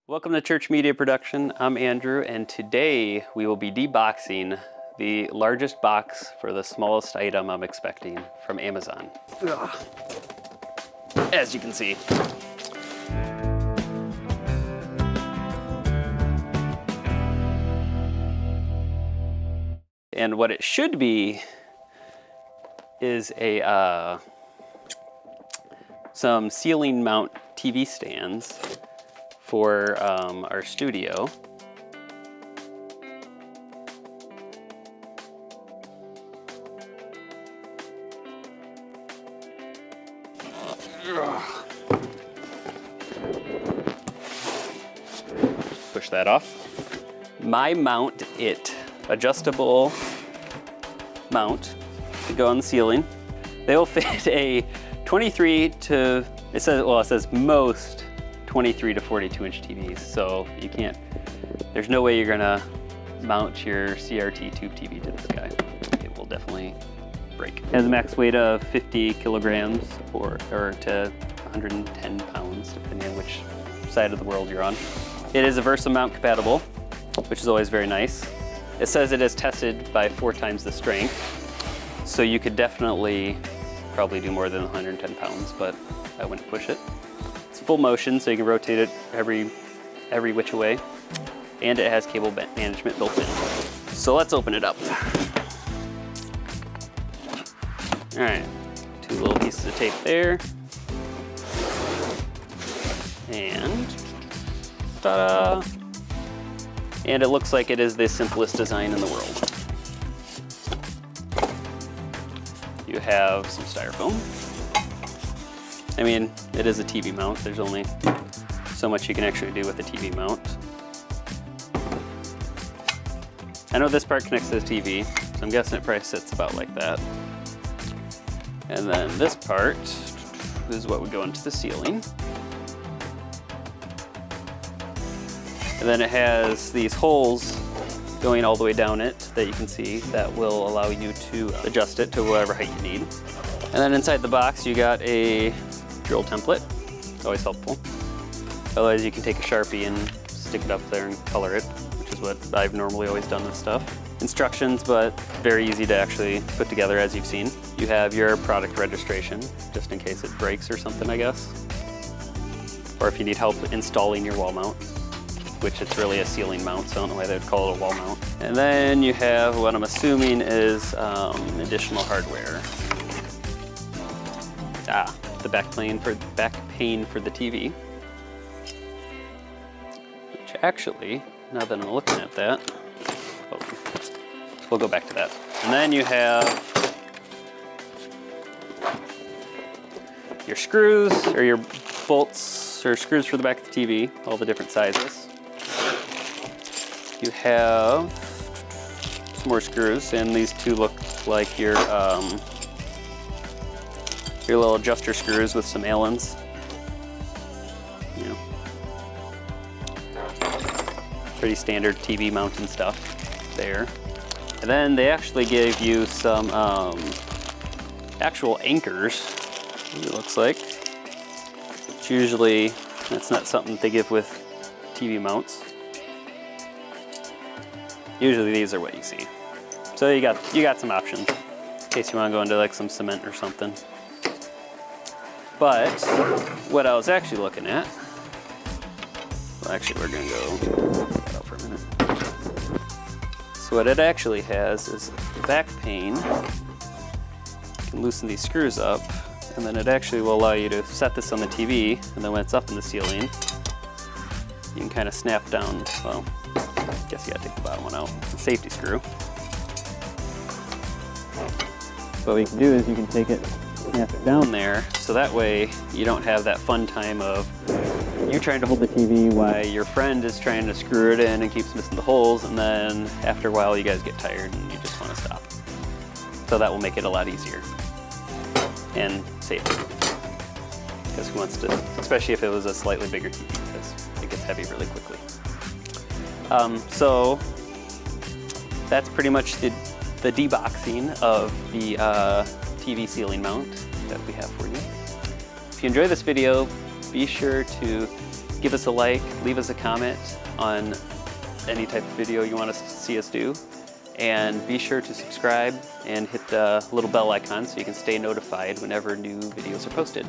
Welcome to Church Media Production. I'm Andrew, and today we will be deboxing the largest box for the smallest item I'm expecting from Amazon. Ugh. As you can see. And what it should be is some ceiling mount TV stands for our studio. Push that off. Mi507 adjustable mount to go on the ceiling. They will fit a 23 to, it says most 23 to 42 inch TVs, so you can't, there's no way you're gonna mount your CRT tube TV to this guy. It will definitely break. It has a max weight of 50 kilograms or to 110 pounds, depending on which side of the world you're on. It is Versa mount compatible, which is always very nice. It says it is tested by 4 times the strength, so you could definitely probably do more than 110 pounds, but I wouldn't push it. It's full motion, so you can rotate it every which way, and it has cable management built in. So let's open it up. All right, 2 little pieces of tape there, and ta-da! And it looks like it is the simplest design in the world. You have some styrofoam. I mean, it is a TV mount. There's only so much you can actually do with a TV mount. I know this part connects to the TV, so I'm guessing it probably sits about like that. And then this part is what would go into the ceiling. And then it has these holes going all the way down it that you can see that will allow you to adjust it to whatever height you need. And then inside the box you got a drill template, always helpful. Otherwise you can take a Sharpie and stick it up there and color it, which is what I've normally always done with stuff. Instructions, but very easy to actually put together, as you've seen. You have your product registration, just in case it breaks or something, I guess. Or if you need help installing your wall mount, which it's really a ceiling mount, so I don't know why they'd call it a wall mount. And then you have what I'm assuming is additional hardware. The back pane for the TV. Which actually, now that I'm looking at that, we'll go back to that. And then you have your screws, or your bolts, or screws for the back of the TV, all the different sizes. You have some more screws, and these two look like your little adjuster screws with some Allens. You know, pretty standard TV mounting stuff there. And then they actually gave you some actual anchors, it looks like. Which usually, that's not something they give with TV mounts. Usually these are what you see. So you got some options in case you want to go into like some cement or something. But what I was actually looking at, well, actually we're gonna go that out for a minute. So what it actually has is the back pane. You can loosen these screws up, and then it actually will allow you to set this on the TV, and then when it's up in the ceiling, you can kind of snap down, well, I guess you gotta take the bottom one out, the safety screw. What we can do is you can take it, snap it down there, so that way you don't have that fun time of you trying to hold the TV while your friend is trying to screw it in and keeps missing the holes, and then after a while you guys get tired and you just want to stop. So that will make it a lot easier and safer. Because who wants to, especially if it was a slightly bigger TV, because it gets heavy really quickly. So that's pretty much the deboxing of the TV ceiling mount that we have for you. If you enjoy this video, be sure to give us a like, leave us a comment on any type of video you want to see us do. And be sure to subscribe and hit the little bell icon so you can stay notified whenever new videos are posted.